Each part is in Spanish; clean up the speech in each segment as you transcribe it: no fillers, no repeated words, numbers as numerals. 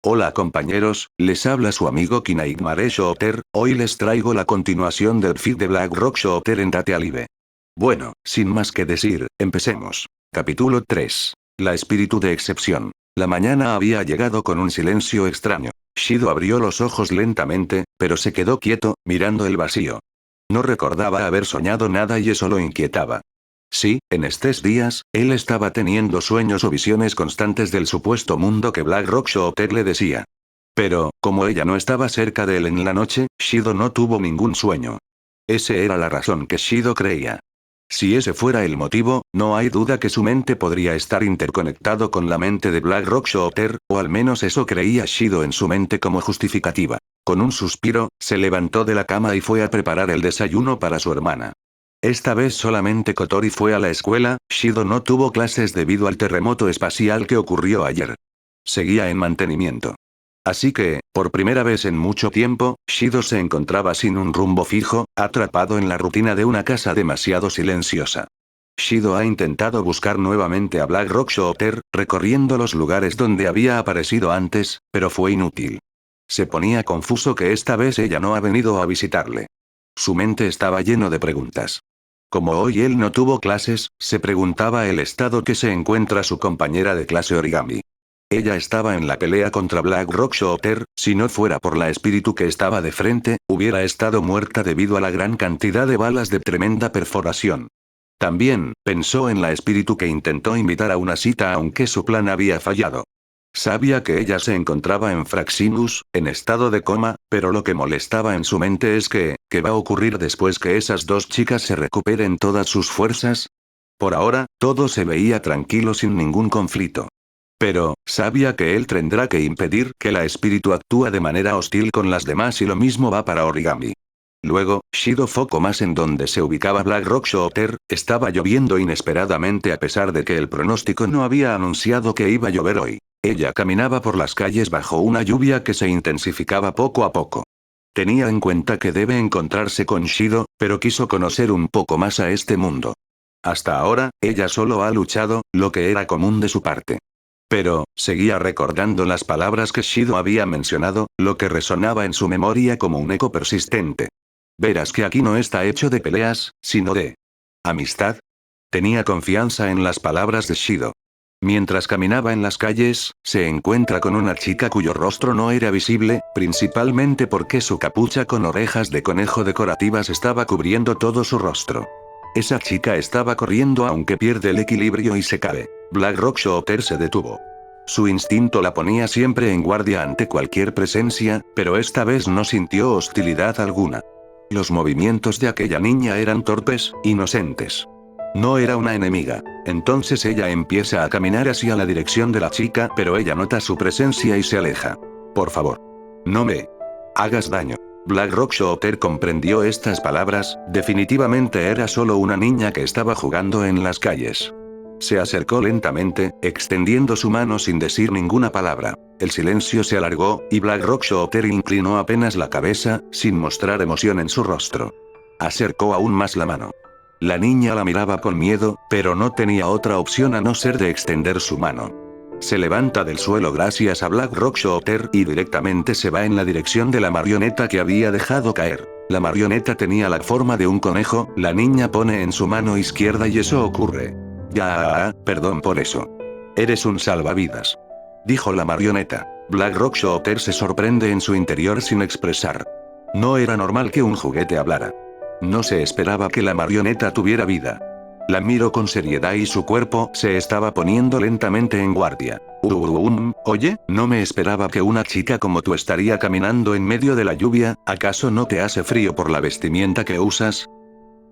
Hola compañeros, les habla su amigo Kinaigmare Shooter, hoy les traigo la continuación del feed de Blackrock Shooter en Date Alive. Bueno, sin más que decir, empecemos. Capítulo 3. La espíritu de excepción. La mañana había llegado con un silencio extraño. Shido abrió los ojos lentamente, pero se quedó quieto, mirando el vacío. No recordaba haber soñado nada y eso lo inquietaba. Sí, en estos días, él estaba teniendo sueños o visiones constantes del supuesto mundo que Blackrock Shooter le decía. Pero, como ella no estaba cerca de él en la noche, Shido no tuvo ningún sueño. Ese era la razón que Shido creía. Si ese fuera el motivo, no hay duda que su mente podría estar interconectado con la mente de Blackrock Shooter, o al menos eso creía Shido en su mente como justificativa. Con un suspiro, se levantó de la cama y fue a preparar el desayuno para su hermana. Esta vez solamente Kotori fue a la escuela, Shido no tuvo clases debido al terremoto espacial que ocurrió ayer. Seguía en mantenimiento. Así que, por primera vez en mucho tiempo, Shido se encontraba sin un rumbo fijo, atrapado en la rutina de una casa demasiado silenciosa. Shido ha intentado buscar nuevamente a Blackrock Shooter, recorriendo los lugares donde había aparecido antes, pero fue inútil. Se ponía confuso que esta vez ella no ha venido a visitarle. Su mente estaba lleno de preguntas. Como hoy él no tuvo clases, se preguntaba el estado que se encuentra su compañera de clase Origami. Ella estaba en la pelea contra Blackrock Shooter, si no fuera por la espíritu que estaba de frente, hubiera estado muerta debido a la gran cantidad de balas de tremenda perforación. También, pensó en la espíritu que intentó invitar a una cita aunque su plan había fallado. Sabía que ella se encontraba en Fraximus, en estado de coma, pero lo que molestaba en su mente es ¿qué va a ocurrir después que esas dos chicas se recuperen todas sus fuerzas? Por ahora, todo se veía tranquilo sin ningún conflicto. Pero, sabía que él tendrá que impedir que la espíritu actúe de manera hostil con las demás y lo mismo va para Origami. Luego, Shido foco más en donde se ubicaba Blackrock Shooter, estaba lloviendo inesperadamente a pesar de que el pronóstico no había anunciado que iba a llover hoy. Ella caminaba por las calles bajo una lluvia que se intensificaba poco a poco. Tenía en cuenta que debe encontrarse con Shido, pero quiso conocer un poco más a este mundo. Hasta ahora, ella solo ha luchado, lo que era común de su parte. Pero, seguía recordando las palabras que Shido había mencionado, lo que resonaba en su memoria como un eco persistente. Verás que aquí no está hecho de peleas, sino de amistad. Tenía confianza en las palabras de Shido. Mientras caminaba en las calles, se encuentra con una chica cuyo rostro no era visible, principalmente porque su capucha con orejas de conejo decorativas estaba cubriendo todo su rostro. Esa chica estaba corriendo aunque pierde el equilibrio y se cae. Blackrock Shooter se detuvo. Su instinto la ponía siempre en guardia ante cualquier presencia, pero esta vez no sintió hostilidad alguna. Los movimientos de aquella niña eran torpes, inocentes. No era una enemiga. Entonces ella empieza a caminar hacia la dirección de la chica, pero ella nota su presencia y se aleja. Por favor. No me hagas daño. Blackrock Shooter comprendió estas palabras, definitivamente era solo una niña que estaba jugando en las calles. Se acercó lentamente, extendiendo su mano sin decir ninguna palabra. El silencio se alargó, y Blackrock Shooter inclinó apenas la cabeza, sin mostrar emoción en su rostro. Acercó aún más la mano. La niña la miraba con miedo, pero no tenía otra opción a no ser de extender su mano. Se levanta del suelo gracias a Blackrock Shooter y directamente se va en la dirección de la marioneta que había dejado caer. La marioneta tenía la forma de un conejo, la niña pone en su mano izquierda y eso ocurre. Ya, perdón por eso. Eres un salvavidas. Dijo la marioneta. Blackrock Shooter se sorprende en su interior sin expresar. No era normal que un juguete hablara. No se esperaba que la marioneta tuviera vida. La miró con seriedad y su cuerpo se estaba poniendo lentamente en guardia. Oye, no me esperaba que una chica como tú estaría caminando en medio de la lluvia, ¿acaso no te hace frío por la vestimenta que usas?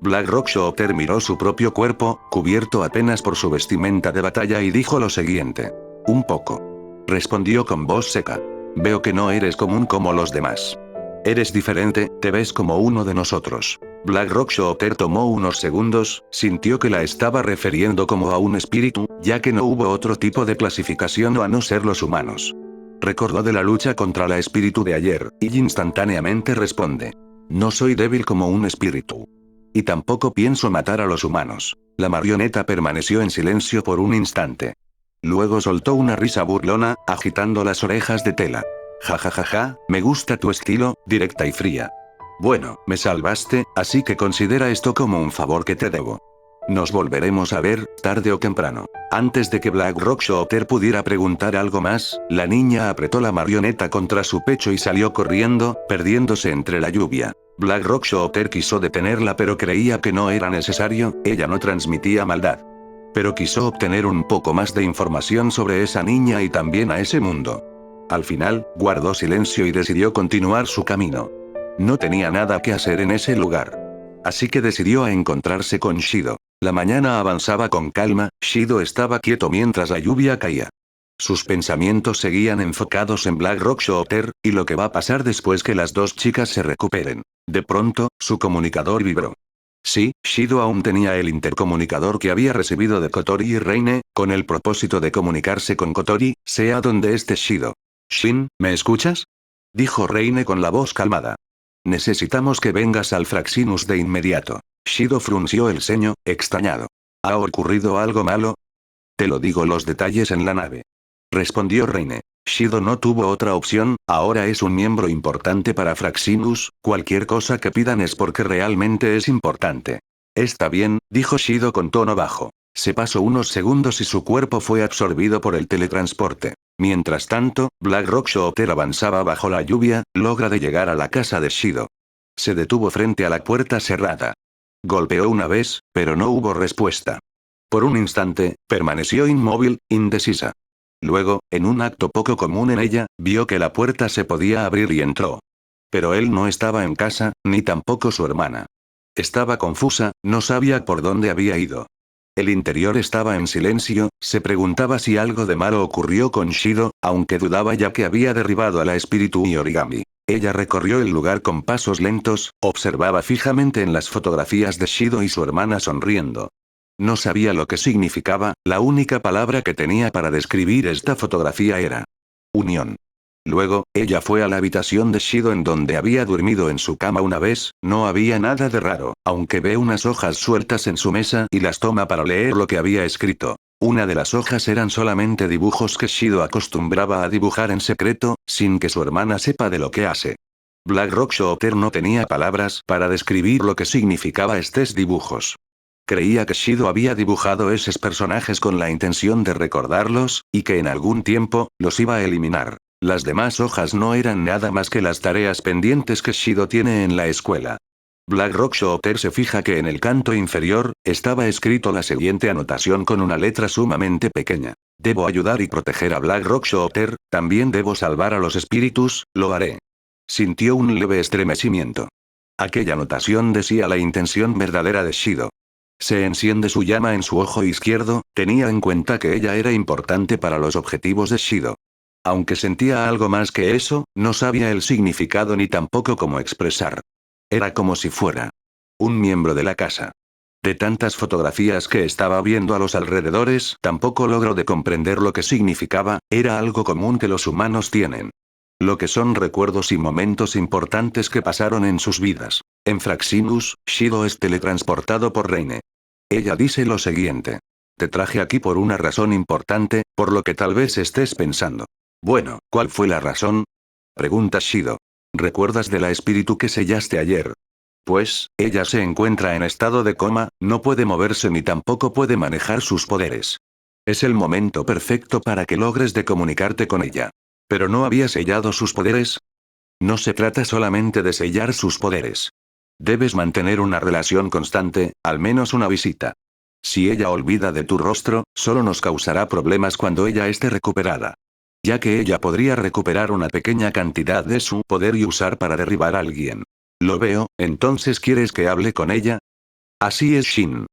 Blackrock Shooter miró su propio cuerpo, cubierto apenas por su vestimenta de batalla y dijo lo siguiente. Un poco. Respondió con voz seca. Veo que no eres común como los demás. Eres diferente, te ves como uno de nosotros. Blackrock Shooter tomó unos segundos, sintió que la estaba refiriendo como a un espíritu, ya que no hubo otro tipo de clasificación o a no ser los humanos. Recordó de la lucha contra la espíritu de ayer, y instantáneamente responde. No soy débil como un espíritu. Y tampoco pienso matar a los humanos. La marioneta permaneció en silencio por un instante. Luego soltó una risa burlona, agitando las orejas de tela. Ja ja ja ja, me gusta tu estilo, directa y fría. Bueno, me salvaste, así que considera esto como un favor que te debo. Nos volveremos a ver, tarde o temprano. Antes de que Blackrock Shooter pudiera preguntar algo más, la niña apretó la marioneta contra su pecho y salió corriendo, perdiéndose entre la lluvia. Blackrock Shooter quiso detenerla pero creía que no era necesario, ella no transmitía maldad. Pero quiso obtener un poco más de información sobre esa niña y también a ese mundo. Al final, guardó silencio y decidió continuar su camino. No tenía nada que hacer en ese lugar. Así que decidió a encontrarse con Shido. La mañana avanzaba con calma, Shido estaba quieto mientras la lluvia caía. Sus pensamientos seguían enfocados en Blackrock Shooter, y lo que va a pasar después que las dos chicas se recuperen. De pronto, su comunicador vibró. Sí, Shido aún tenía el intercomunicador que había recibido de Kotori y Reine, con el propósito de comunicarse con Kotori, sea donde esté Shido. Shin, ¿me escuchas? Dijo Reine con la voz calmada. Necesitamos que vengas al Fraxinus de inmediato. Shido frunció el ceño, extrañado. ¿Ha ocurrido algo malo? Te lo digo los detalles en la nave. Respondió Reine. Shido no tuvo otra opción, ahora es un miembro importante para Fraxinus, cualquier cosa que pidan es porque realmente es importante. Está bien, dijo Shido con tono bajo. Se pasó unos segundos y su cuerpo fue absorbido por el teletransporte. Mientras tanto, Blackrock Shooter avanzaba bajo la lluvia, logra de llegar a la casa de Shido. Se detuvo frente a la puerta cerrada. Golpeó una vez, pero no hubo respuesta. Por un instante, permaneció inmóvil, indecisa. Luego, en un acto poco común en ella, vio que la puerta se podía abrir y entró. Pero él no estaba en casa, ni tampoco su hermana. Estaba confusa, no sabía por dónde había ido. El interior estaba en silencio, se preguntaba si algo de malo ocurrió con Shido, aunque dudaba ya que había derribado a la espíritu y origami. Ella recorrió el lugar con pasos lentos, observaba fijamente en las fotografías de Shido y su hermana sonriendo. No sabía lo que significaba, la única palabra que tenía para describir esta fotografía era unión. Luego, ella fue a la habitación de Shido en donde había dormido en su cama una vez, no había nada de raro, aunque ve unas hojas sueltas en su mesa y las toma para leer lo que había escrito. Una de las hojas eran solamente dibujos que Shido acostumbraba a dibujar en secreto, sin que su hermana sepa de lo que hace. Blackrock Shooter no tenía palabras para describir lo que significaba estos dibujos. Creía que Shido había dibujado esos personajes con la intención de recordarlos, y que en algún tiempo, los iba a eliminar. Las demás hojas no eran nada más que las tareas pendientes que Shido tiene en la escuela. Blackrock Shooter se fija que en el canto inferior, estaba escrito la siguiente anotación con una letra sumamente pequeña. Debo ayudar y proteger a Blackrock Shooter, también debo salvar a los espíritus, lo haré. Sintió un leve estremecimiento. Aquella anotación decía la intención verdadera de Shido. Se enciende su llama en su ojo izquierdo, tenía en cuenta que ella era importante para los objetivos de Shido. Aunque sentía algo más que eso, no sabía el significado ni tampoco cómo expresar. Era como si fuera un miembro de la casa. De tantas fotografías que estaba viendo a los alrededores, tampoco logró de comprender lo que significaba, era algo común que los humanos tienen. Lo que son recuerdos y momentos importantes que pasaron en sus vidas. En Fraxinus, Shido es teletransportado por Reine. Ella dice lo siguiente. Te traje aquí por una razón importante, por lo que tal vez estés pensando. Bueno, ¿cuál fue la razón? Pregunta Shido. ¿Recuerdas de la espíritu que sellaste ayer? Pues, ella se encuentra en estado de coma, no puede moverse ni tampoco puede manejar sus poderes. Es el momento perfecto para que logres de comunicarte con ella. ¿Pero no había sellado sus poderes? No se trata solamente de sellar sus poderes. Debes mantener una relación constante, al menos una visita. Si ella olvida de tu rostro, solo nos causará problemas cuando ella esté recuperada. Ya que ella podría recuperar una pequeña cantidad de su poder y usar para derribar a alguien. Lo veo, entonces ¿quieres que hable con ella? Así es Shin.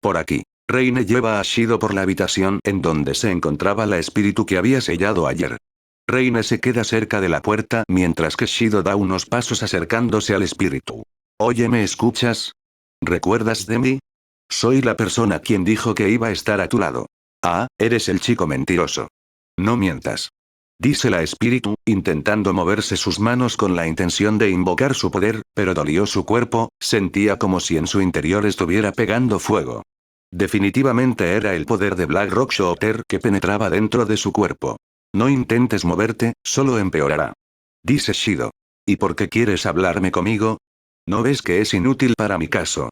Por aquí. Reine lleva a Shido por la habitación en donde se encontraba la espíritu que había sellado ayer. Reine se queda cerca de la puerta mientras que Shido da unos pasos acercándose al espíritu. Oye, ¿me escuchas? ¿Recuerdas de mí? Soy la persona quien dijo que iba a estar a tu lado. Ah, eres el chico mentiroso. No mientas. Dice la espíritu, intentando moverse sus manos con la intención de invocar su poder, pero dolió su cuerpo, sentía como si en su interior estuviera pegando fuego. Definitivamente era el poder de Black Rock Shooter que penetraba dentro de su cuerpo. No intentes moverte, solo empeorará. Dice Shido. ¿Y por qué quieres hablarme conmigo? ¿No ves que es inútil para mi caso?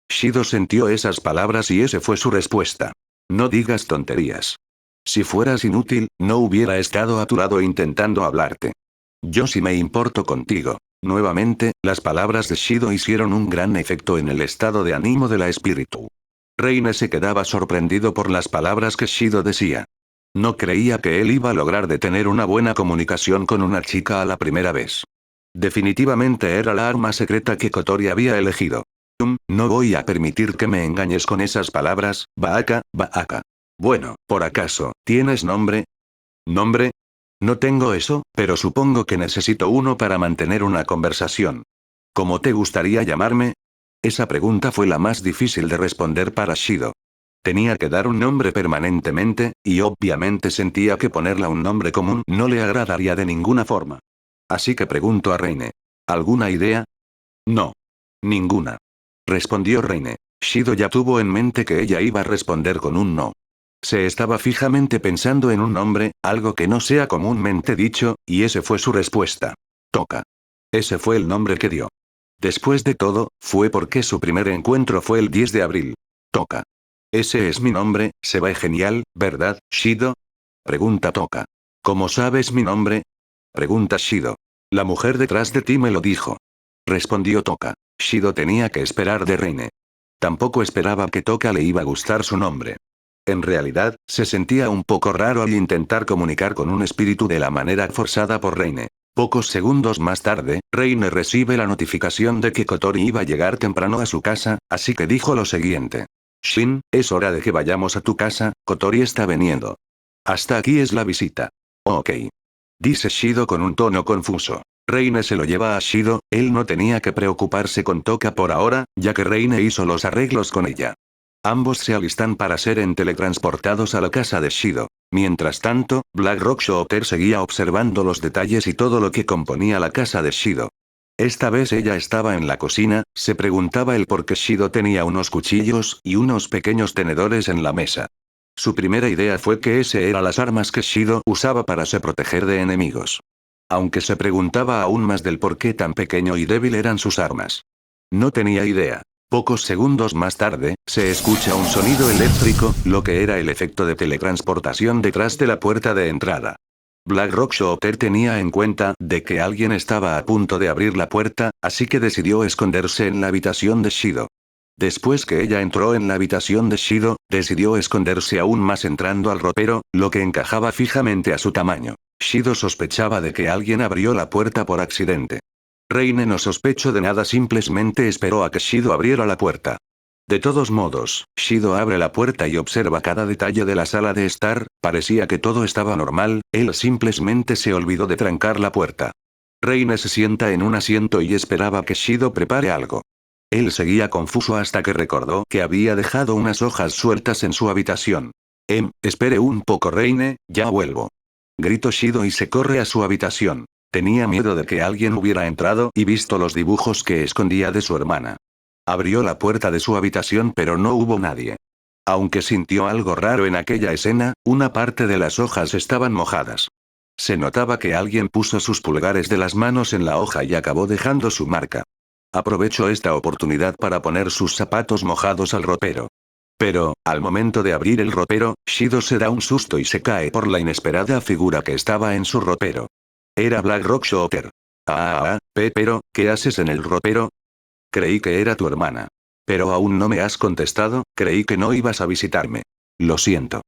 Shido sintió esas palabras y ese fue su respuesta. No digas tonterías. Si fueras inútil, no hubiera estado a tu lado intentando hablarte. Yo sí me importo contigo. Nuevamente, las palabras de Shido hicieron un gran efecto en el estado de ánimo de la espíritu. Reine se quedaba sorprendido por las palabras que Shido decía. No creía que él iba a lograr de tener una buena comunicación con una chica a la primera vez. Definitivamente era la arma secreta que Kotori había elegido. No voy a permitir que me engañes con esas palabras, Baaka, Baaka. Bueno, por acaso, ¿tienes nombre? ¿Nombre? No tengo eso, pero supongo que necesito uno para mantener una conversación. ¿Cómo te gustaría llamarme? Esa pregunta fue la más difícil de responder para Shido. Tenía que dar un nombre permanentemente, y obviamente sentía que ponerle un nombre común no le agradaría de ninguna forma. Así que pregunto a Reine. ¿Alguna idea? No. Ninguna. Respondió Reine. Shido ya tuvo en mente que ella iba a responder con un no. Se estaba fijamente pensando en un nombre, algo que no sea comúnmente dicho, y ese fue su respuesta. Toca. Ese fue el nombre que dio. Después de todo, fue porque su primer encuentro fue el 10 de abril. Toca. Ese es mi nombre, se ve genial, ¿verdad, Shido? Pregunta Toka. ¿Cómo sabes mi nombre? Pregunta Shido. La mujer detrás de ti me lo dijo. Respondió Toka. Shido tenía que esperar de Reine. Tampoco esperaba que Toka le iba a gustar su nombre. En realidad, se sentía un poco raro al intentar comunicar con un espíritu de la manera forzada por Reine. Pocos segundos más tarde, Reine recibe la notificación de que Kotori iba a llegar temprano a su casa, así que dijo lo siguiente. Shin, es hora de que vayamos a tu casa, Kotori está veniendo. Hasta aquí es la visita. Ok. Dice Shido con un tono confuso. Reine se lo lleva a Shido, él no tenía que preocuparse con Toka por ahora, ya que Reine hizo los arreglos con ella. Ambos se alistan para ser teletransportados a la casa de Shido. Mientras tanto, Black Rock Shooter seguía observando los detalles y todo lo que componía la casa de Shido. Esta vez ella estaba en la cocina, se preguntaba el por qué Shido tenía unos cuchillos y unos pequeños tenedores en la mesa. Su primera idea fue que ese eran las armas que Shido usaba para se proteger de enemigos. Aunque se preguntaba aún más del por qué tan pequeño y débil eran sus armas. No tenía idea. Pocos segundos más tarde, se escucha un sonido eléctrico, lo que era el efecto de teletransportación detrás de la puerta de entrada. Black Rock Shooter tenía en cuenta de que alguien estaba a punto de abrir la puerta, así que decidió esconderse en la habitación de Shido. Después que ella entró en la habitación de Shido, decidió esconderse aún más entrando al ropero, lo que encajaba fijamente a su tamaño. Shido sospechaba de que alguien abrió la puerta por accidente. Reine no sospechó de nada, simplemente esperó a que Shido abriera la puerta. De todos modos, Shido abre la puerta y observa cada detalle de la sala de estar, parecía que todo estaba normal, él simplemente se olvidó de trancar la puerta. Reine se sienta en un asiento y esperaba que Shido prepare algo. Él seguía confuso hasta que recordó que había dejado unas hojas sueltas en su habitación. Espere un poco Reine, ya vuelvo. Gritó Shido y se corre a su habitación. Tenía miedo de que alguien hubiera entrado y visto los dibujos que escondía de su hermana. Abrió la puerta de su habitación pero no hubo nadie. Aunque sintió algo raro en aquella escena, una parte de las hojas estaban mojadas. Se notaba que alguien puso sus pulgares de las manos en la hoja y acabó dejando su marca. Aprovechó esta oportunidad para poner sus zapatos mojados al ropero. Pero, al momento de abrir el ropero, Shido se da un susto y se cae por la inesperada figura que estaba en su ropero. Era Black Rock Shooter. Pero, ¿qué haces en el ropero? Creí que era tu hermana. Pero aún no me has contestado, creí que no ibas a visitarme. Lo siento.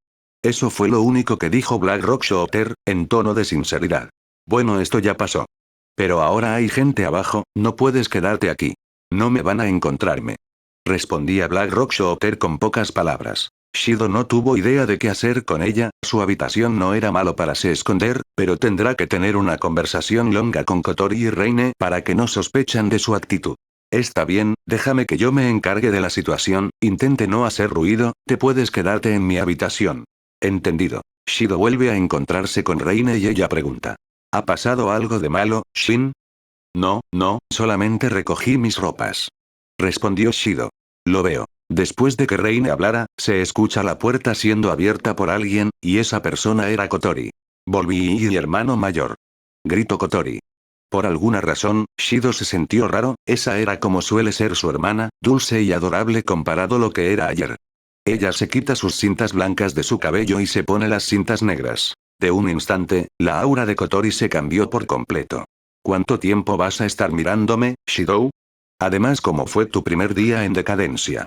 Eso fue lo único que dijo Black Rock Shooter, en tono de sinceridad. Bueno, esto ya pasó. Pero ahora hay gente abajo, no puedes quedarte aquí. No me van a encontrarme. Respondía Black Rock Shooter con pocas palabras. Shido no tuvo idea de qué hacer con ella, su habitación no era malo para se esconder, pero tendrá que tener una conversación longa con Kotori y Reine para que no sospechan de su actitud. Está bien, déjame que yo me encargue de la situación, intente no hacer ruido, te puedes quedarte en mi habitación. Entendido. Shido vuelve a encontrarse con Reine y ella pregunta. ¿Ha pasado algo de malo, Shin? No, solamente recogí mis ropas. Respondió Shido. Lo veo. Después de que Reine hablara, se escucha la puerta siendo abierta por alguien, y esa persona era Kotori. Volví y hermano mayor. Gritó Kotori. Por alguna razón, Shido se sintió raro, esa era como suele ser su hermana, dulce y adorable comparado lo que era ayer. Ella se quita sus cintas blancas de su cabello y se pone las cintas negras. De un instante, la aura de Kotori se cambió por completo. ¿Cuánto tiempo vas a estar mirándome, Shidou? Además, ¿cómo fue tu primer día en decadencia?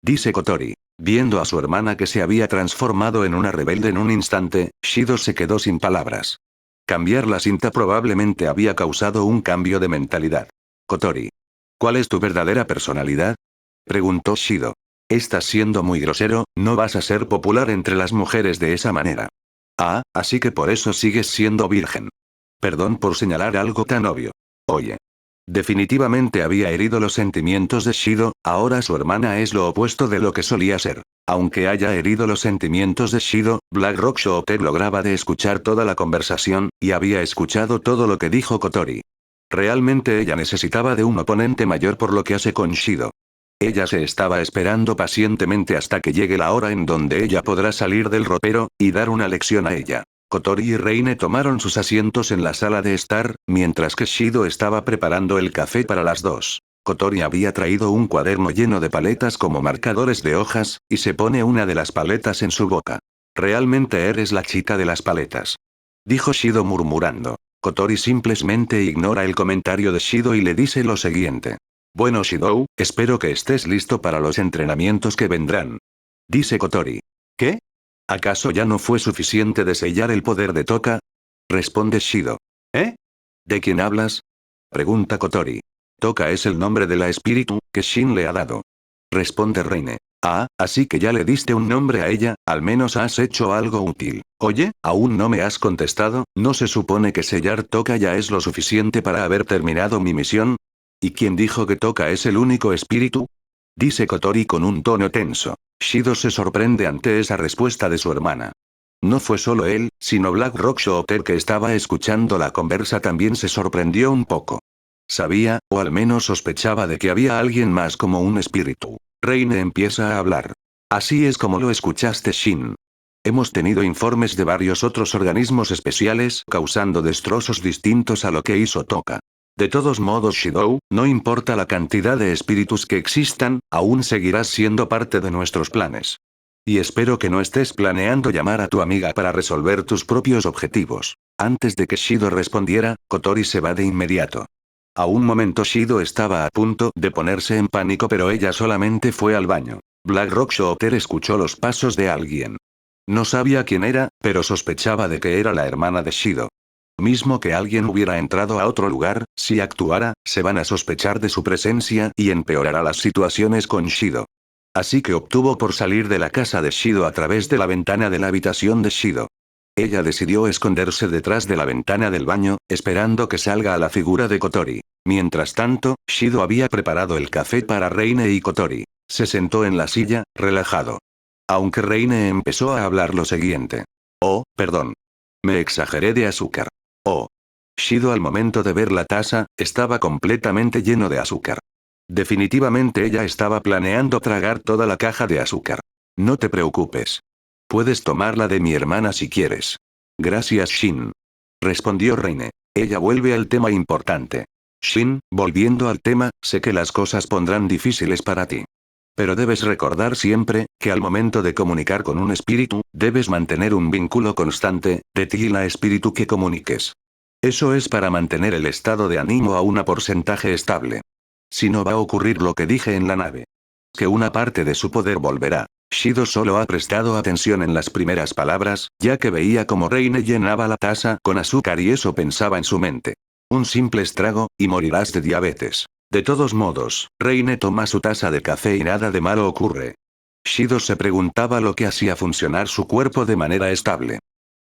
Dice Kotori. Viendo a su hermana que se había transformado en una rebelde en un instante, Shido se quedó sin palabras. Cambiar la cinta probablemente había causado un cambio de mentalidad. Kotori. ¿Cuál es tu verdadera personalidad? Preguntó Shido. Estás siendo muy grosero, no vas a ser popular entre las mujeres de esa manera. Ah, así que por eso sigues siendo virgen. Perdón por señalar algo tan obvio. Oye. Definitivamente había herido los sentimientos de Shido, ahora su hermana es lo opuesto de lo que solía ser. Aunque haya herido los sentimientos de Shido, Blackrock Shooter lograba de escuchar toda la conversación, y había escuchado todo lo que dijo Kotori. Realmente ella necesitaba de un oponente mayor por lo que hace con Shido. Ella se estaba esperando pacientemente hasta que llegue la hora en donde ella podrá salir del ropero, y dar una lección a ella. Kotori y Reine tomaron sus asientos en la sala de estar, mientras que Shido estaba preparando el café para las dos. Kotori había traído un cuaderno lleno de paletas como marcadores de hojas, y se pone una de las paletas en su boca. Realmente eres la chica de las paletas. Dijo Shido murmurando. Kotori simplemente ignora el comentario de Shido y le dice lo siguiente. Bueno Shidou, espero que estés listo para los entrenamientos que vendrán. Dice Kotori. ¿Qué? ¿Acaso ya no fue suficiente de sellar el poder de Toka? Responde Shido. ¿Eh? ¿De quién hablas? Pregunta Kotori. Toka es el nombre de la espíritu que Shin le ha dado. Responde Reine. Ah, así que ya le diste un nombre a ella, al menos has hecho algo útil. Oye, aún no me has contestado, ¿no se supone que sellar Toka ya es lo suficiente para haber terminado mi misión? ¿Y quién dijo que Toka es el único espíritu? Dice Kotori con un tono tenso. Shido se sorprende ante esa respuesta de su hermana. No fue solo él, sino Blackrock Shooter que estaba escuchando la conversa también se sorprendió un poco. Sabía, o al menos sospechaba de que había alguien más como un espíritu. Reine empieza a hablar. Así es como lo escuchaste Shin. Hemos tenido informes de varios otros organismos especiales causando destrozos distintos a lo que hizo Toka. De todos modos Shidou, no importa la cantidad de espíritus que existan, aún seguirás siendo parte de nuestros planes. Y espero que no estés planeando llamar a tu amiga para resolver tus propios objetivos. Antes de que Shido respondiera, Kotori se va de inmediato. A un momento Shido estaba a punto de ponerse en pánico pero ella solamente fue al baño. Blackrock Shooter escuchó los pasos de alguien. No sabía quién era, pero sospechaba de que era la hermana de Shido. Mismo que alguien hubiera entrado a otro lugar, si actuara, se van a sospechar de su presencia y empeorará las situaciones con Shido. Así que optó por salir de la casa de Shido a través de la ventana de la habitación de Shido. Ella decidió esconderse detrás de la ventana del baño, esperando que salga a la figura de Kotori. Mientras tanto, Shido había preparado el café para Reine y Kotori. Se sentó en la silla, relajado. Aunque Reine empezó a hablar lo siguiente. Oh, perdón. Me exageré de azúcar. Oh. Shido al momento de ver la taza, estaba completamente lleno de azúcar. Definitivamente ella estaba planeando tragar toda la caja de azúcar. No te preocupes. Puedes tomarla de mi hermana si quieres. Gracias Shin. Respondió Reine. Ella vuelve al tema importante. Shin, volviendo al tema, sé que las cosas pondrán difíciles para ti. Pero debes recordar siempre, que al momento de comunicar con un espíritu, debes mantener un vínculo constante, de ti y la espíritu que comuniques. Eso es para mantener el estado de ánimo a un porcentaje estable. Si no va a ocurrir lo que dije en la nave. Que una parte de su poder volverá. Shido solo ha prestado atención en las primeras palabras, ya que veía como Reine llenaba la taza con azúcar y eso pensaba en su mente. Un simple estrago, y morirás de diabetes. De todos modos, Reine toma su taza de café y nada de malo ocurre. Shido se preguntaba lo que hacía funcionar su cuerpo de manera estable.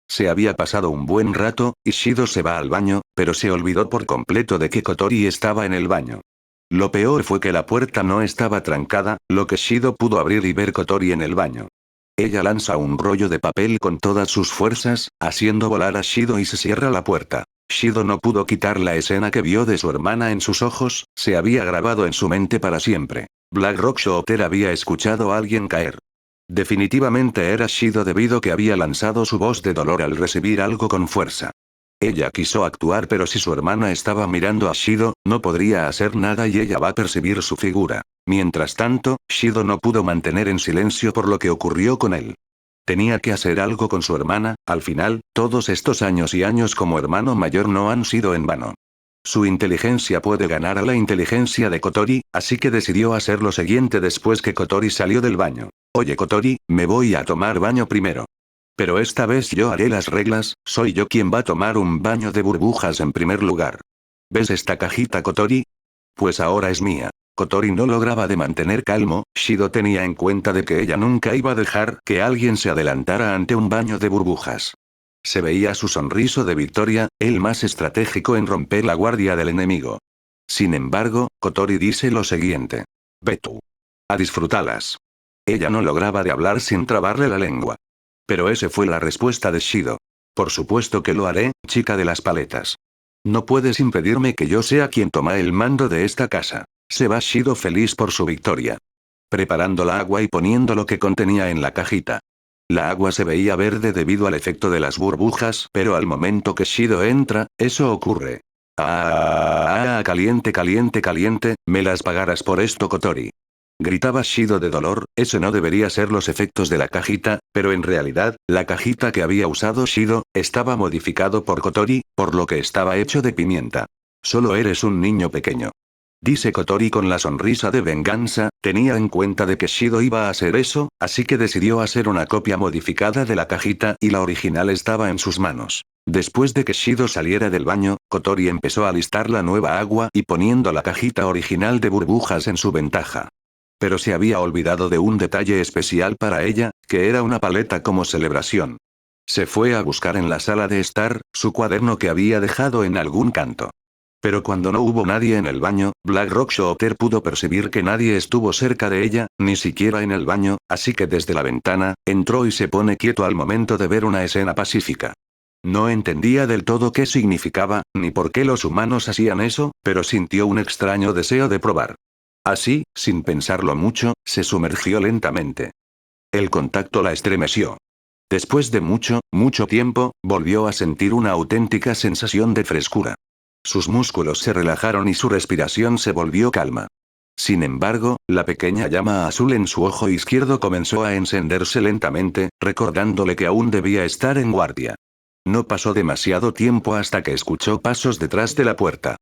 Se había pasado un buen rato, y Shido se va al baño, pero se olvidó por completo de que Kotori estaba en el baño. Lo peor fue que la puerta no estaba trancada, lo que Shido pudo abrir y ver Kotori en el baño. Ella lanza un rollo de papel con todas sus fuerzas, haciendo volar a Shido y se cierra la puerta. Shido no pudo quitar la escena que vio de su hermana en sus ojos, se había grabado en su mente para siempre. Black Rock Shooter había escuchado a alguien caer. Definitivamente era Shido debido que había lanzado su voz de dolor al recibir algo con fuerza. Ella quiso actuar pero si su hermana estaba mirando a Shido, no podría hacer nada y ella va a percibir su figura. Mientras tanto, Shido no pudo mantener en silencio por lo que ocurrió con él. Tenía que hacer algo con su hermana, al final, todos estos años y años como hermano mayor no han sido en vano. Su inteligencia puede ganar a la inteligencia de Kotori, así que decidió hacer lo siguiente después que Kotori salió del baño. Oye Kotori, me voy a tomar baño primero. Pero esta vez yo haré las reglas, soy yo quien va a tomar un baño de burbujas en primer lugar. ¿Ves esta cajita Kotori? Pues ahora es mía. Kotori no lograba de mantener calmo, Shido tenía en cuenta de que ella nunca iba a dejar que alguien se adelantara ante un baño de burbujas. Se veía su sonriso de victoria, el más estratégico en romper la guardia del enemigo. Sin embargo, Kotori dice lo siguiente. Ve tú. A disfrutarlas. Ella no lograba de hablar sin trabarle la lengua. Pero esa fue la respuesta de Shido. Por supuesto que lo haré, chica de las paletas. No puedes impedirme que yo sea quien toma el mando de esta casa. Se va Shido feliz por su victoria. Preparando la agua y poniendo lo que contenía en la cajita. La agua se veía verde debido al efecto de las burbujas, pero al momento que Shido entra, eso ocurre. Caliente, caliente, caliente, me las pagarás por esto Kotori. Gritaba Shido de dolor, eso no debería ser los efectos de la cajita, pero en realidad, la cajita que había usado Shido, estaba modificado por Kotori, por lo que estaba hecho de pimienta. Solo eres un niño pequeño. Dice Kotori con la sonrisa de venganza, tenía en cuenta de que Shido iba a hacer eso, así que decidió hacer una copia modificada de la cajita y la original estaba en sus manos. Después de que Shido saliera del baño, Kotori empezó a alistar la nueva agua y poniendo la cajita original de burbujas en su ventaja. Pero se había olvidado de un detalle especial para ella, que era una paleta como celebración. Se fue a buscar en la sala de estar, su cuaderno que había dejado en algún canto. Pero cuando no hubo nadie en el baño, Black Rock Shooter pudo percibir que nadie estuvo cerca de ella, ni siquiera en el baño, así que desde la ventana, entró y se pone quieto al momento de ver una escena pacífica. No entendía del todo qué significaba, ni por qué los humanos hacían eso, pero sintió un extraño deseo de probar. Así, sin pensarlo mucho, se sumergió lentamente. El contacto la estremeció. Después de mucho, mucho tiempo, volvió a sentir una auténtica sensación de frescura. Sus músculos se relajaron y su respiración se volvió calma. Sin embargo, la pequeña llama azul en su ojo izquierdo comenzó a encenderse lentamente, recordándole que aún debía estar en guardia. No pasó demasiado tiempo hasta que escuchó pasos detrás de la puerta.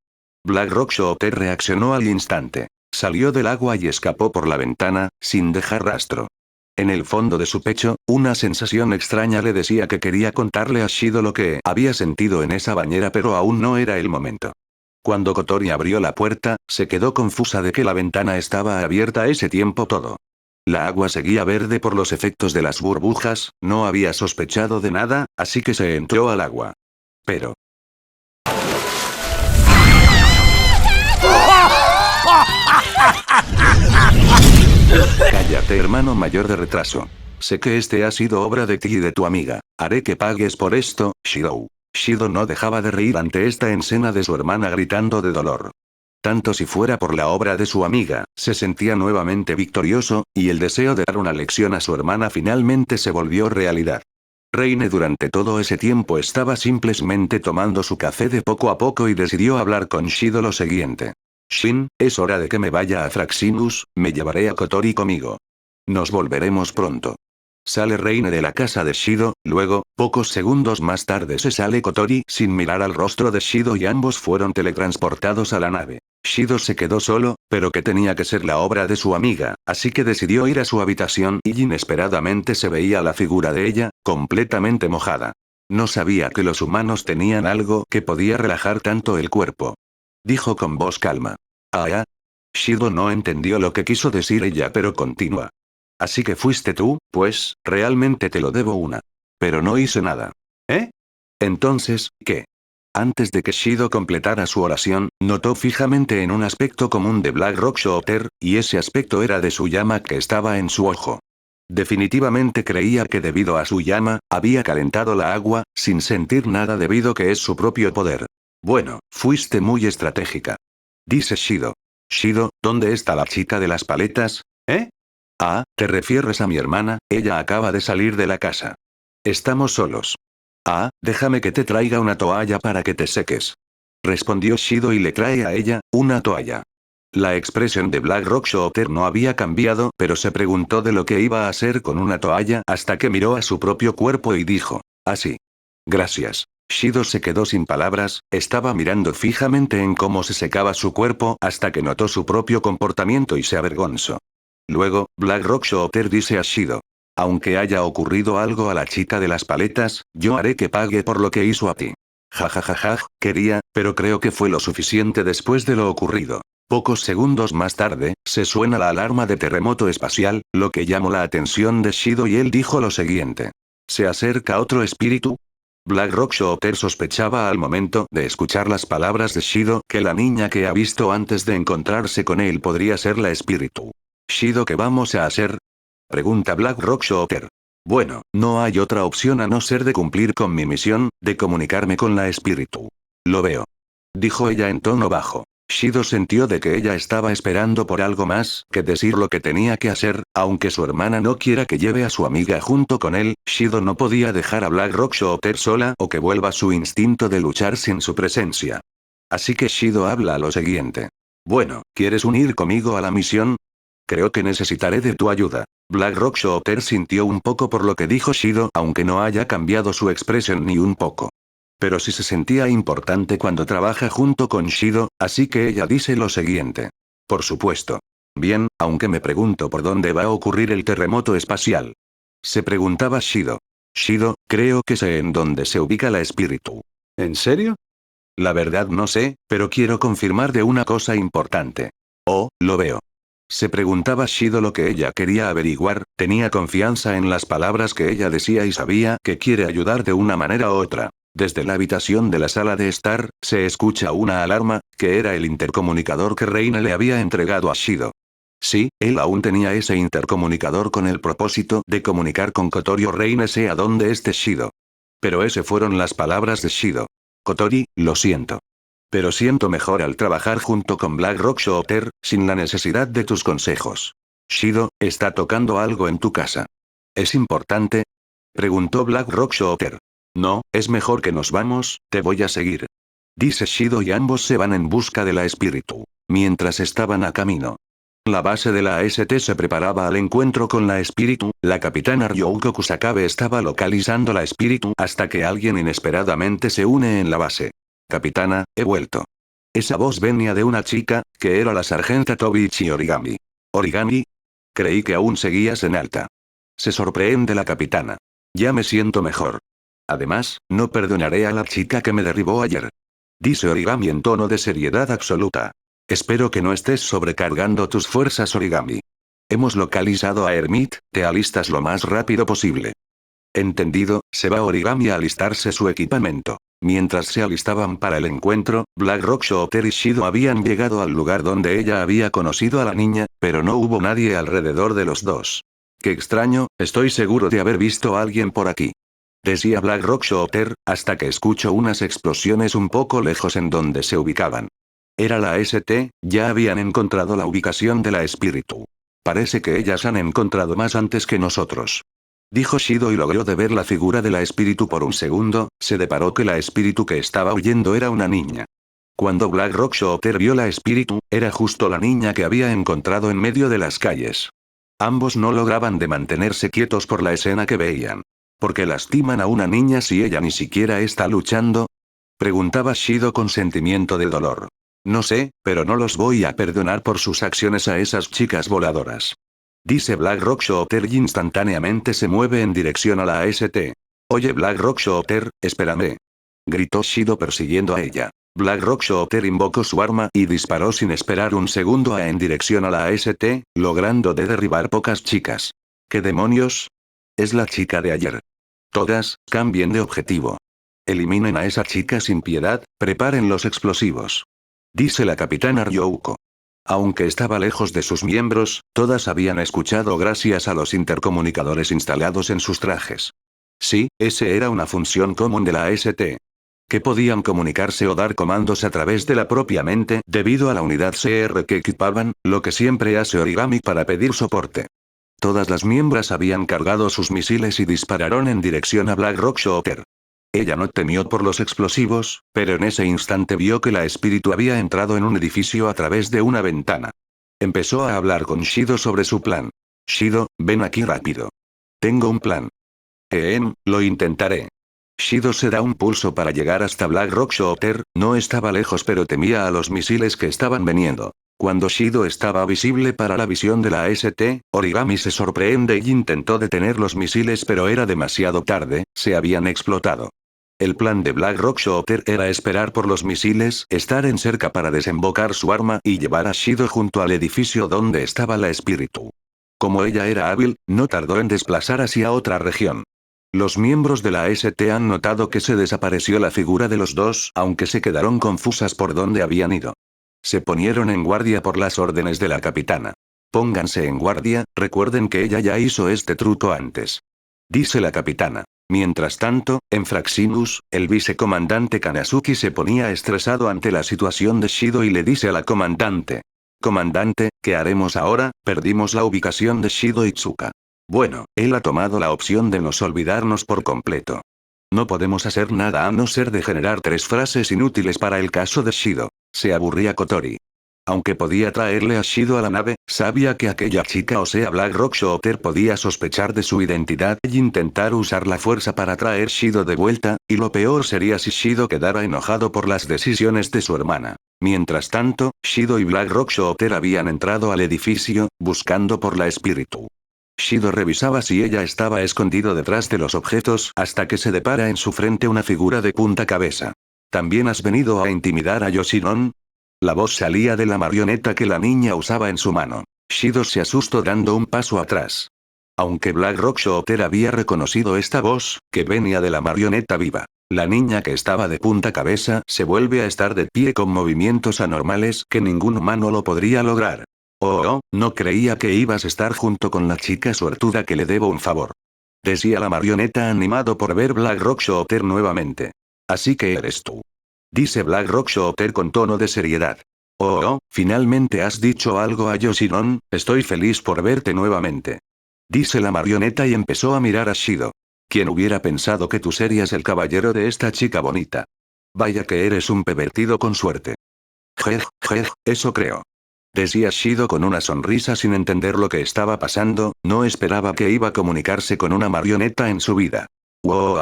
Black Rock Shooter reaccionó al instante. Salió del agua y escapó por la ventana, sin dejar rastro. En el fondo de su pecho, una sensación extraña le decía que quería contarle a Shido lo que había sentido en esa bañera pero aún no era el momento. Cuando Kotori abrió la puerta, se quedó confusa de que la ventana estaba abierta ese tiempo todo. La agua seguía verde por los efectos de las burbujas, no había sospechado de nada, así que se entró al agua. Pero... Cállate hermano mayor de retraso. Sé que este ha sido obra de ti y de tu amiga. Haré que pagues por esto, Shido. Shido no dejaba de reír ante esta escena de su hermana gritando de dolor. Tanto si fuera por la obra de su amiga, se sentía nuevamente victorioso, y el deseo de dar una lección a su hermana finalmente se volvió realidad. Reine durante todo ese tiempo estaba simplemente tomando su café de poco a poco y decidió hablar con Shido lo siguiente. Shin, es hora de que me vaya a Fraxinus, me llevaré a Kotori conmigo. Nos volveremos pronto. Sale Reine de la casa de Shido, luego, pocos segundos más tarde se sale Kotori sin mirar al rostro de Shido y ambos fueron teletransportados a la nave. Shido se quedó solo, pero que tenía que ser la obra de su amiga, así que decidió ir a su habitación y inesperadamente se veía la figura de ella, completamente mojada. No sabía que los humanos tenían algo que podía relajar tanto el cuerpo. Dijo con voz calma. Ah. Shido no entendió lo que quiso decir ella pero continúa. Así que fuiste tú, pues, realmente te lo debo una. Pero no hice nada. ¿Eh? Entonces, ¿qué? Antes de que Shido completara su oración, notó fijamente en un aspecto común de Black Rock Shooter, y ese aspecto era de su llama que estaba en su ojo. Definitivamente creía que debido a su llama, había calentado la agua, sin sentir nada debido que es su propio poder. Bueno, fuiste muy estratégica. Dice Shido. Shido, ¿dónde está la chica de las paletas? ¿Eh? Ah, ¿te refieres a mi hermana? Ella acaba de salir de la casa. Estamos solos. Ah, déjame que te traiga una toalla para que te seques. Respondió Shido y le trae a ella una toalla. La expresión de Black Rock Shooter no había cambiado, pero se preguntó de lo que iba a hacer con una toalla hasta que miró a su propio cuerpo y dijo: así. Gracias. Shido se quedó sin palabras, estaba mirando fijamente en cómo se secaba su cuerpo hasta que notó su propio comportamiento y se avergonzó. Luego, Black Rock Shooter dice a Shido: aunque haya ocurrido algo a la chica de las paletas, yo haré que pague por lo que hizo a ti. Jajajaja, quería, pero creo que fue lo suficiente después de lo ocurrido. Pocos segundos más tarde, se suena la alarma de terremoto espacial, lo que llamó la atención de Shido y él dijo lo siguiente: ¿se acerca otro espíritu? Black Rock Shooter sospechaba al momento de escuchar las palabras de Shido que la niña que ha visto antes de encontrarse con él podría ser la espíritu. Shido, ¿qué vamos a hacer? Pregunta Black Rock Shooter. Bueno, no hay otra opción a no ser de cumplir con mi misión, de comunicarme con la espíritu. Lo veo. Dijo ella en tono bajo. Shido sintió de que ella estaba esperando por algo más que decir lo que tenía que hacer, aunque su hermana no quiera que lleve a su amiga junto con él, Shido no podía dejar a Black Rock Shooter sola o que vuelva su instinto de luchar sin su presencia. Así que Shido habla a lo siguiente. Bueno, ¿quieres unir conmigo a la misión? Creo que necesitaré de tu ayuda. Black Rock Shooter sintió un poco por lo que dijo Shido, aunque no haya cambiado su expresión ni un poco. Pero sí se sentía importante cuando trabaja junto con Shido, así que ella dice lo siguiente. Por supuesto. Bien, aunque me pregunto por dónde va a ocurrir el terremoto espacial. Se preguntaba Shido. Shido, creo que sé en dónde se ubica la espíritu. ¿En serio? La verdad no sé, pero quiero confirmar de una cosa importante. Oh, lo veo. Se preguntaba Shido lo que ella quería averiguar, tenía confianza en las palabras que ella decía y sabía que quiere ayudar de una manera u otra. Desde la habitación de la sala de estar, se escucha una alarma, que era el intercomunicador que Reina le había entregado a Shido. Sí, él aún tenía ese intercomunicador con el propósito de comunicar con Kotori o Reina sea donde esté Shido. Pero ese fueron las palabras de Shido. Kotori, lo siento. Pero siento mejor al trabajar junto con Black Rock Shooter, sin la necesidad de tus consejos. Shido, ¿está tocando algo en tu casa? ¿Es importante? Preguntó Black Rock Shooter. No, es mejor que nos vamos, te voy a seguir. Dice Shido y ambos se van en busca de la espíritu. Mientras estaban a camino. La base de la AST se preparaba al encuentro con la espíritu, la capitana Ryouko Kusakabe estaba localizando la espíritu hasta que alguien inesperadamente se une en la base. Capitana, he vuelto. Esa voz venía de una chica, que era la sargenta Tobiichi Origami. ¿Origami? Creí que aún seguías en alta. Se sorprende la capitana. Ya me siento mejor. Además, no perdonaré a la chica que me derribó ayer. Dice Origami en tono de seriedad absoluta. Espero que no estés sobrecargando tus fuerzas, Origami. Hemos localizado a Hermit, te alistas lo más rápido posible. Entendido, se va Origami a alistarse su equipamiento. Mientras se alistaban para el encuentro, Black Rock Shooter y Shido habían llegado al lugar donde ella había conocido a la niña, pero no hubo nadie alrededor de los dos. Qué extraño, estoy seguro de haber visto a alguien por aquí. Decía Black Rock Shooter, hasta que escuchó unas explosiones un poco lejos en donde se ubicaban. Era la ST, ya habían encontrado la ubicación de la espíritu. Parece que ellas han encontrado más antes que nosotros. Dijo Shido y logró de ver la figura de la espíritu por un segundo, se deparó que la espíritu que estaba huyendo era una niña. Cuando Black Rock Shooter vio la espíritu, era justo la niña que había encontrado en medio de las calles. Ambos no lograban de mantenerse quietos por la escena que veían. ¿Por qué lastiman a una niña si ella ni siquiera está luchando? Preguntaba Shido con sentimiento de dolor. No sé, pero no los voy a perdonar por sus acciones a esas chicas voladoras. Dice Black Rock Shooter y instantáneamente se mueve en dirección a la AST. Oye Black Rock Shooter, espérame. Gritó Shido persiguiendo a ella. Black Rock Shooter invocó su arma y disparó sin esperar un segundo en dirección a la AST, logrando de derribar pocas chicas. ¿Qué demonios? Es la chica de ayer. Todas, cambien de objetivo. Eliminen a esa chica sin piedad, preparen los explosivos. Dice la capitana Ryouko. Aunque estaba lejos de sus miembros, todas habían escuchado gracias a los intercomunicadores instalados en sus trajes. Sí, ese era una función común de la AST. que podían comunicarse o dar comandos a través de la propia mente debido a la unidad CR que equipaban, lo que siempre hace Origami para pedir soporte. Todas las miembros habían cargado sus misiles y dispararon en dirección a Black Rock Shooter. Ella no temió por los explosivos, pero en ese instante vio que la espíritu había entrado en un edificio a través de una ventana. Empezó a hablar con Shido sobre su plan. Shido, ven aquí rápido. Tengo un plan. Lo intentaré. Shido se da un pulso para llegar hasta Black Rock Shooter, no estaba lejos pero temía a los misiles que estaban veniendo. Cuando Shido estaba visible para la visión de la ST, Origami se sorprende y intentó detener los misiles pero era demasiado tarde, se habían explotado. El plan de Black Rock Shooter era esperar por los misiles, estar en cerca para desembocar su arma y llevar a Shido junto al edificio donde estaba la espíritu. Como ella era hábil, no tardó en desplazar hacia otra región. Los miembros de la ST han notado que se desapareció la figura de los dos, aunque se quedaron confusas por dónde habían ido. Se ponieron en guardia por las órdenes de la capitana. Pónganse en guardia, recuerden que ella ya hizo este truco antes. Dice la capitana. Mientras tanto, en Fraxinus, el vicecomandante Kanazuki se ponía estresado ante la situación de Shido y le dice a la comandante. Comandante, ¿qué haremos ahora? Perdimos la ubicación de Shido y Tsuka. Bueno, él ha tomado la opción de nos olvidarnos por completo. No podemos hacer nada a no ser de generar 3 frases inútiles para el caso de Shido. Se aburría Kotori. Aunque podía traerle a Shido a la nave, sabía que aquella chica o sea Black Rock Shooter podía sospechar de su identidad y intentar usar la fuerza para traer Shido de vuelta, y lo peor sería si Shido quedara enojado por las decisiones de su hermana. Mientras tanto, Shido y Black Rock Shooter habían entrado al edificio, buscando por la espíritu. Shido revisaba si ella estaba escondido detrás de los objetos hasta que se depara en su frente una figura de punta cabeza. ¿También has venido a intimidar a Yoshinon? La voz salía de la marioneta que la niña usaba en su mano. Shido se asustó dando un paso atrás. Aunque Black Rock Shooter había reconocido esta voz, que venía de la marioneta viva. La niña que estaba de punta cabeza se vuelve a estar de pie con movimientos anormales que ningún humano lo podría lograr. Oh, no creía que ibas a estar junto con la chica suertuda que le debo un favor. Decía la marioneta animado por ver Black Rock Shooter nuevamente. Así que eres tú. Dice Black Rock Shooter con tono de seriedad. Oh, finalmente has dicho algo a Yoshinon, estoy feliz por verte nuevamente. Dice la marioneta y empezó a mirar a Shido. ¿Quién hubiera pensado que tú serías el caballero de esta chica bonita? Vaya que eres un pervertido con suerte. Jej, eso creo. Decía Shido con una sonrisa sin entender lo que estaba pasando, no esperaba que iba a comunicarse con una marioneta en su vida. Wow,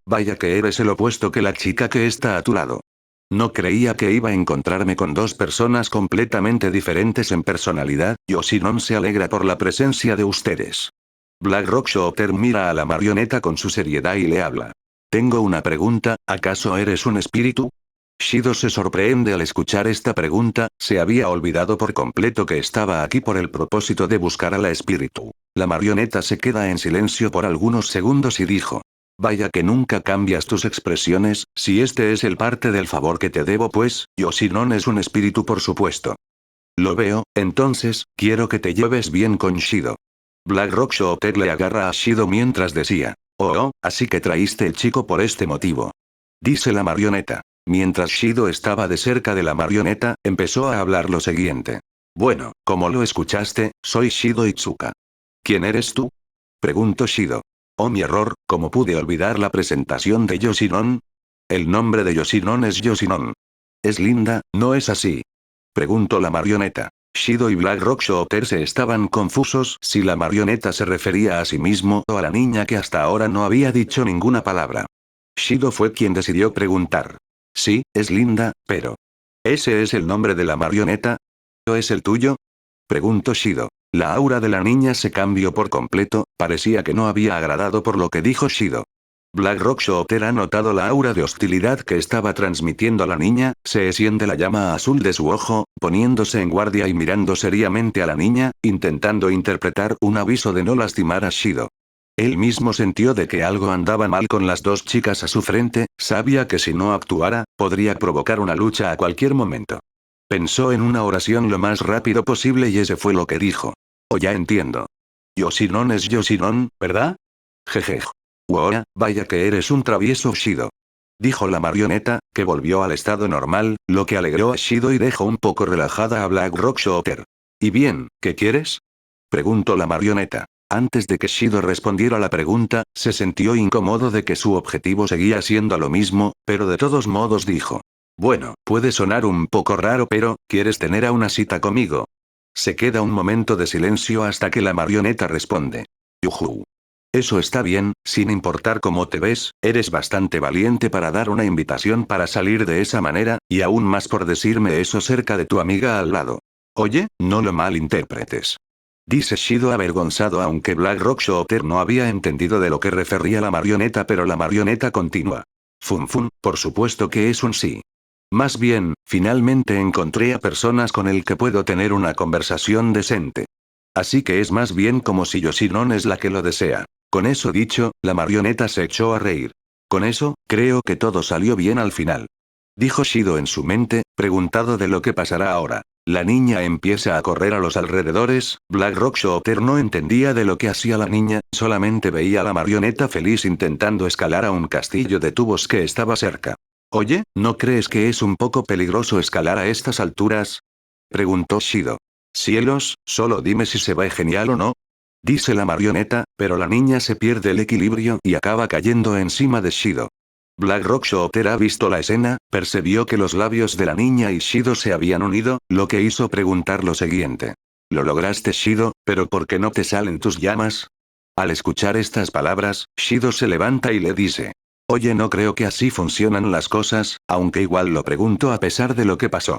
vaya que eres el opuesto que la chica que está a tu lado. No creía que iba a encontrarme con 2 personas completamente diferentes en personalidad, Yoshinon se alegra por la presencia de ustedes. Black Rock Shooter mira a la marioneta con su seriedad y le habla. Tengo una pregunta, ¿acaso eres un espíritu? Shido se sorprende al escuchar esta pregunta, se había olvidado por completo que estaba aquí por el propósito de buscar a la espíritu. La marioneta se queda en silencio por algunos segundos y dijo. Vaya que nunca cambias tus expresiones, si este es el parte del favor que te debo pues, Yoshinon es un espíritu por supuesto. Lo veo, entonces, quiero que te lleves bien con Shido. Black Rock Shooter le agarra a Shido mientras decía. Oh, así que traíste el chico por este motivo. Dice la marioneta. Mientras Shido estaba de cerca de la marioneta, empezó a hablar lo siguiente. Bueno, como lo escuchaste, soy Shido Itsuka. ¿Quién eres tú? Preguntó Shido. Oh mi error, ¿cómo pude olvidar la presentación de Yoshinon? El nombre de Yoshinon es Yoshinon. Es linda, ¿no es así? Preguntó la marioneta. Shido y Black Rock Shooter se estaban confusos si la marioneta se refería a sí mismo o a la niña que hasta ahora no había dicho ninguna palabra. Shido fue quien decidió preguntar. Sí, es linda, pero... ¿Ese es el nombre de la marioneta? ¿O es el tuyo? Preguntó Shido. La aura de la niña se cambió por completo, parecía que no había agradado por lo que dijo Shido. Black Rock Shooter ha notado la aura de hostilidad que estaba transmitiendo la niña, se enciende la llama azul de su ojo, poniéndose en guardia y mirando seriamente a la niña, intentando interpretar un aviso de no lastimar a Shido. Él mismo sintió de que algo andaba mal con las 2 chicas a su frente, sabía que si no actuara, podría provocar una lucha a cualquier momento. Pensó en una oración lo más rápido posible y ese fue lo que dijo. Oh, ya entiendo. Yoshinon es Yoshinon, ¿verdad? Jeje. Wow, vaya que eres un travieso Shido. dijo la marioneta, que volvió al estado normal, lo que alegró a Shido y dejó un poco relajada a Black Rock Shooter. ¿Y bien, qué quieres? Preguntó la marioneta. Antes de que Shido respondiera la pregunta, se sintió incómodo de que su objetivo seguía siendo lo mismo, pero de todos modos dijo. Bueno, puede sonar un poco raro, pero, ¿quieres tener a una cita conmigo? Se queda un momento de silencio hasta que la marioneta responde. Yujú. Eso está bien, sin importar cómo te ves, eres bastante valiente para dar una invitación para salir de esa manera, y aún más por decirme eso cerca de tu amiga al lado. Oye, no lo malinterpretes. Dice Shido avergonzado, aunque Black Rock Shooter no había entendido de lo que refería la marioneta, pero la marioneta continúa. Fun, por supuesto que es un sí. Más bien, finalmente encontré a personas con el que puedo tener una conversación decente. Así que es más bien como si Yoshinon es la que lo desea. Con eso dicho, la marioneta se echó a reír. Con eso, creo que todo salió bien al final. Dijo Shido en su mente, preguntado de lo que pasará ahora. La niña empieza a correr a los alrededores. Black Rock Shooter no entendía de lo que hacía la niña, solamente veía a la marioneta feliz intentando escalar a un castillo de tubos que estaba cerca. Oye, ¿no crees que es un poco peligroso escalar a estas alturas? Preguntó Shido. Cielos, solo dime si se va genial o no. Dice la marioneta, pero la niña se pierde el equilibrio y acaba cayendo encima de Shido. Black Rock Shooter ha visto la escena, percibió que los labios de la niña y Shido se habían unido, lo que hizo preguntar lo siguiente. ¿Lo lograste, Shido, pero por qué no te salen tus llamas? Al escuchar estas palabras, Shido se levanta y le dice. Oye, no creo que así funcionan las cosas, aunque igual lo pregunto a pesar de lo que pasó.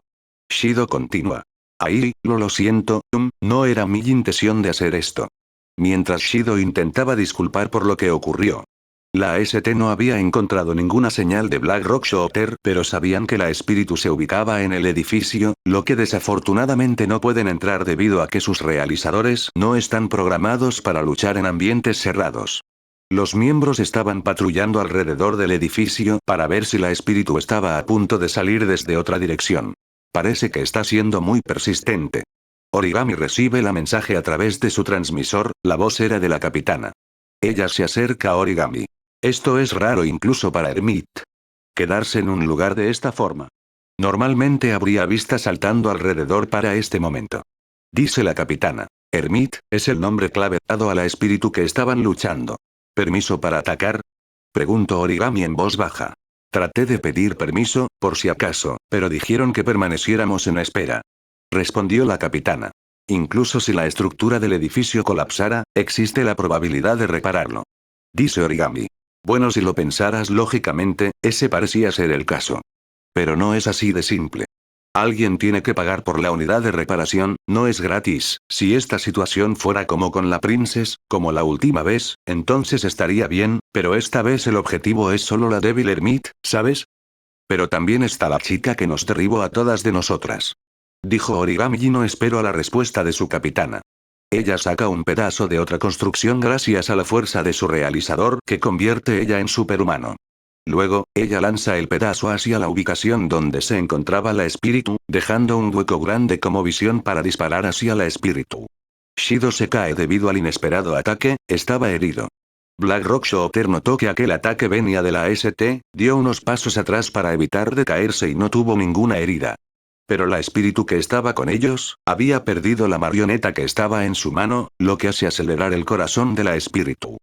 Shido continúa. Ahí, lo siento, no era mi intención de hacer esto. Mientras Shido intentaba disculpar por lo que ocurrió. La AST no había encontrado ninguna señal de Black Rock Shooter, pero sabían que la espíritu se ubicaba en el edificio, lo que desafortunadamente no pueden entrar debido a que sus realizadores no están programados para luchar en ambientes cerrados. Los miembros estaban patrullando alrededor del edificio para ver si la espíritu estaba a punto de salir desde otra dirección. Parece que está siendo muy persistente. Origami recibe la mensaje a través de su transmisor, la voz era de la capitana. Ella se acerca a Origami. Esto es raro incluso para Hermit. Quedarse en un lugar de esta forma. Normalmente habría vistas saltando alrededor para este momento. Dice la capitana. Hermit, es el nombre clave dado a la espíritu que estaban luchando. ¿Permiso para atacar? Preguntó Origami en voz baja. Traté de pedir permiso, por si acaso, pero dijeron que permaneciéramos en espera. Respondió la capitana. Incluso si la estructura del edificio colapsara, existe la probabilidad de repararlo. Dice Origami. Bueno, si lo pensaras lógicamente, ese parecía ser el caso. Pero no es así de simple. Alguien tiene que pagar por la unidad de reparación, no es gratis. Si esta situación fuera como con la Princess, como la última vez, entonces estaría bien, pero esta vez el objetivo es solo la débil Hermit, ¿sabes? Pero también está la chica que nos derribó a todas de nosotras. Dijo Origami y no espero a la respuesta de su capitana. Ella saca un pedazo de otra construcción gracias a la fuerza de su realizador que convierte ella en superhumano. Luego, ella lanza el pedazo hacia la ubicación donde se encontraba la espíritu, dejando un hueco grande como visión para disparar hacia la espíritu. Shido se cae debido al inesperado ataque, estaba herido. Black Rock Shooter notó que aquel ataque venía de la ST, dio unos pasos atrás para evitar de caerse y no tuvo ninguna herida. Pero la espíritu que estaba con ellos, había perdido la marioneta que estaba en su mano, lo que hace acelerar el corazón de la espíritu.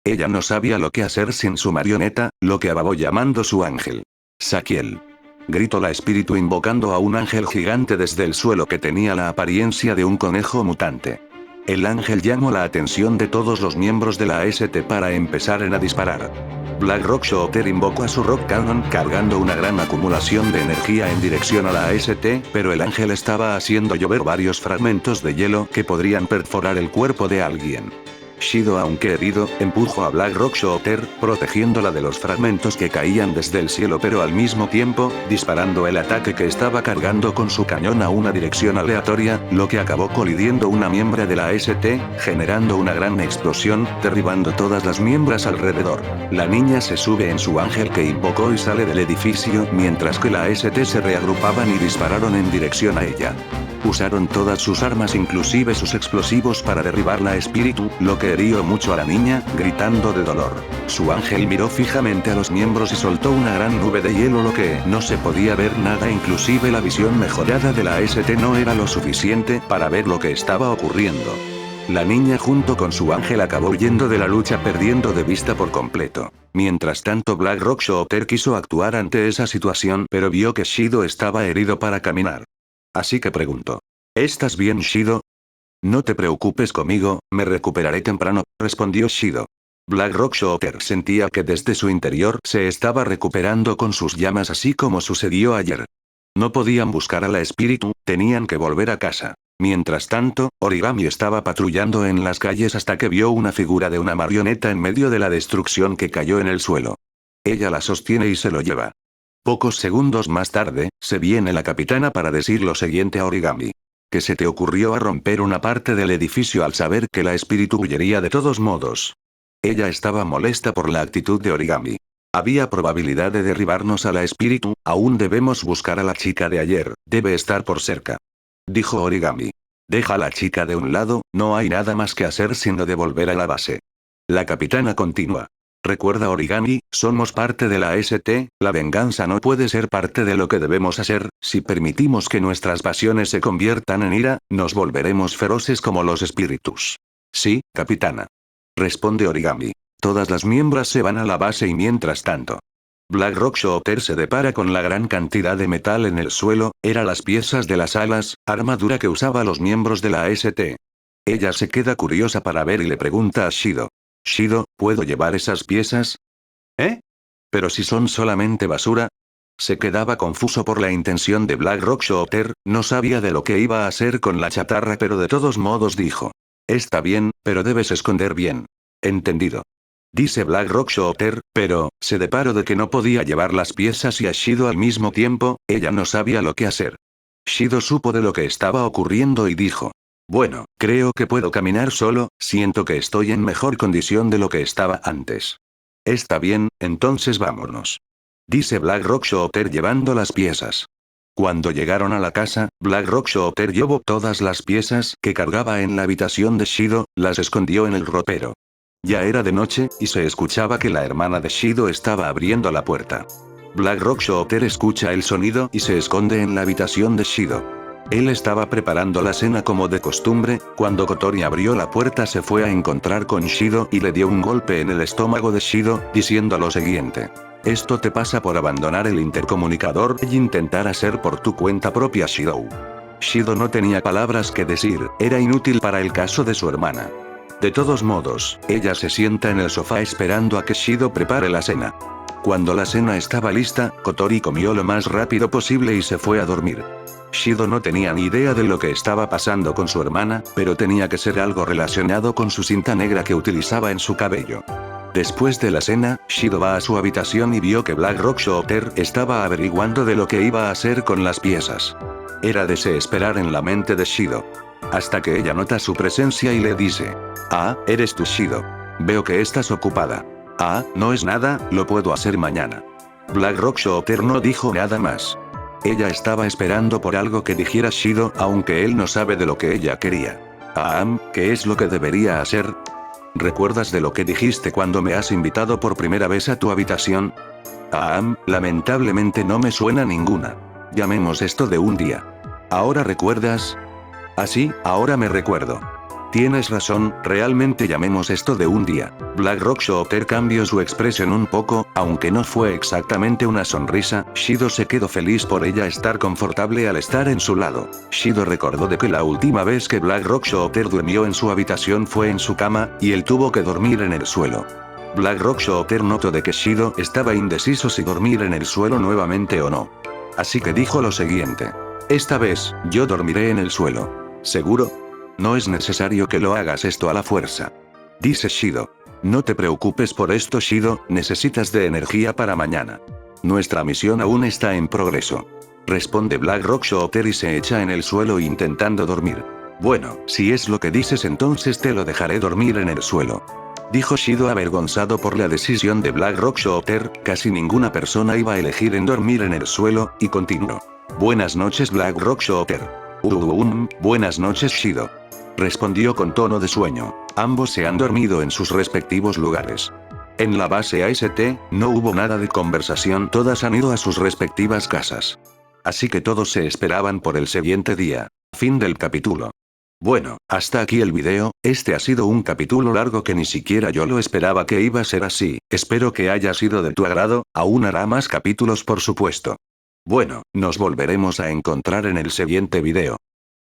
Ella no sabía lo que hacer sin su marioneta, lo que acabó llamando su ángel. Saquiel. Gritó la espíritu invocando a un ángel gigante desde el suelo que tenía la apariencia de un conejo mutante. El ángel llamó la atención de todos los miembros de la ST para empezar a disparar. Black Rock Shooter invocó a su Rock Cannon cargando una gran acumulación de energía en dirección a la ST, pero el ángel estaba haciendo llover varios fragmentos de hielo que podrían perforar el cuerpo de alguien. Shido, aunque herido, empujó a Black Rock Shooter, protegiéndola de los fragmentos que caían desde el cielo, pero al mismo tiempo, disparando el ataque que estaba cargando con su cañón a una dirección aleatoria, lo que acabó colidiendo una miembro de la ST, generando una gran explosión, derribando todas las miembros alrededor. La niña se sube en su ángel que invocó y sale del edificio, mientras que la ST se reagrupaban y dispararon en dirección a ella. Usaron todas sus armas, inclusive sus explosivos, para derribar la espíritu, lo que hirió mucho a la niña, gritando de dolor. Su ángel miró fijamente a los miembros y soltó una gran nube de hielo, lo que no se podía ver nada, inclusive la visión mejorada de la ST no era lo suficiente para ver lo que estaba ocurriendo. La niña junto con su ángel acabó huyendo de la lucha, perdiendo de vista por completo. Mientras tanto, Black Rock Shooter quiso actuar ante esa situación, pero vio que Shido estaba herido para caminar. Así que preguntó: ¿Estás bien, Shido? No te preocupes conmigo, me recuperaré temprano, respondió Shido. Black Rock Shooter sentía que desde su interior se estaba recuperando con sus llamas, así como sucedió ayer. No podían buscar a la espíritu, tenían que volver a casa. Mientras tanto, Origami estaba patrullando en las calles hasta que vio una figura de una marioneta en medio de la destrucción que cayó en el suelo. Ella la sostiene y se lo lleva. Pocos segundos más tarde, se viene la capitana para decir lo siguiente a Origami. ¿Qué se te ocurrió a romper una parte del edificio al saber que la espíritu huyería de todos modos? Ella estaba molesta por la actitud de Origami. Había probabilidad de derribarnos a la espíritu, aún debemos buscar a la chica de ayer, debe estar por cerca. Dijo Origami. Deja a la chica de un lado, no hay nada más que hacer sino devolver a la base. La capitana continúa. Recuerda, Origami, somos parte de la ST, la venganza no puede ser parte de lo que debemos hacer, si permitimos que nuestras pasiones se conviertan en ira, nos volveremos feroces como los espíritus. Sí, capitana. Responde Origami. Todas las miembros se van a la base y mientras tanto, Black Rock Shooter se depara con la gran cantidad de metal en el suelo, eran las piezas de las alas, armadura que usaban los miembros de la ST. Ella se queda curiosa para ver y le pregunta a Shido. Shido, ¿puedo llevar esas piezas? ¿Eh? ¿Pero si son solamente basura? Se quedaba confuso por la intención de Black Rock Shooter, no sabía de lo que iba a hacer con la chatarra, pero de todos modos dijo. Está bien, pero debes esconder bien. Entendido. Dice Black Rock Shooter, pero, se deparó de que no podía llevar las piezas y a Shido al mismo tiempo, ella no sabía lo que hacer. Shido supo de lo que estaba ocurriendo y dijo. Bueno, creo que puedo caminar solo, siento que estoy en mejor condición de lo que estaba antes. Está bien, entonces vámonos. Dice Black Rock Shooter llevando las piezas. Cuando llegaron a la casa, Black Rock Shooter llevó todas las piezas que cargaba en la habitación de Shido, las escondió en el ropero. Ya era de noche, y se escuchaba que la hermana de Shido estaba abriendo la puerta. Black Rock Shooter escucha el sonido y se esconde en la habitación de Shido. Él estaba preparando la cena como de costumbre, cuando Kotori abrió la puerta se fue a encontrar con Shido y le dio un golpe en el estómago de Shido, diciendo lo siguiente. Esto te pasa por abandonar el intercomunicador y intentar hacer por tu cuenta propia, Shido. Shido no tenía palabras que decir, era inútil para el caso de su hermana. De todos modos, ella se sienta en el sofá esperando a que Shido prepare la cena. Cuando la cena estaba lista, Kotori comió lo más rápido posible y se fue a dormir. Shido no tenía ni idea de lo que estaba pasando con su hermana, pero tenía que ser algo relacionado con su cinta negra que utilizaba en su cabello. Después de la cena, Shido va a su habitación y vio que Black Rock Shooter estaba averiguando de lo que iba a hacer con las piezas. Era de se esperar en la mente de Shido. Hasta que ella nota su presencia y le dice. Ah, eres tú, Shido. Veo que estás ocupada. Ah, no es nada, lo puedo hacer mañana. Black Rock Shooter no dijo nada más. Ella estaba esperando por algo que dijera Shido, aunque él no sabe de lo que ella quería. ¿Qué es lo que debería hacer? ¿Recuerdas de lo que dijiste cuando me has invitado por primera vez a tu habitación? Lamentablemente no me suena ninguna. Llamemos esto de un día. ¿Ahora recuerdas? Así, ahora me recuerdo. Tienes razón, realmente llamemos esto de un día. Black Rock Shooter cambió su expresión un poco, aunque no fue exactamente una sonrisa, Shido se quedó feliz por ella estar confortable al estar en su lado. Shido recordó de que la última vez que Black Rock Shooter durmió en su habitación fue en su cama, y él tuvo que dormir en el suelo. Black Rock Shooter notó de que Shido estaba indeciso si dormir en el suelo nuevamente o no. Así que dijo lo siguiente. Esta vez, yo dormiré en el suelo. ¿Seguro? No es necesario que lo hagas esto a la fuerza. Dice Shido. No te preocupes por esto, Shido, necesitas de energía para mañana. Nuestra misión aún está en progreso. Responde Black Rock Shooter y se echa en el suelo intentando dormir. Bueno, si es lo que dices entonces te lo dejaré dormir en el suelo. Dijo Shido avergonzado por la decisión de Black Rock Shooter, casi ninguna persona iba a elegir en dormir en el suelo, y continuó. Buenas noches Black Rock Shooter. Buenas noches Shido. Respondió con tono de sueño. Ambos se han dormido en sus respectivos lugares. En la base AST, no hubo nada de conversación, todas han ido a sus respectivas casas. Así que todos se esperaban por el siguiente día. Fin del capítulo. Bueno, hasta aquí el video, este ha sido un capítulo largo que ni siquiera yo lo esperaba que iba a ser así, espero que haya sido de tu agrado, aún hará más capítulos por supuesto. Bueno, nos volveremos a encontrar en el siguiente video.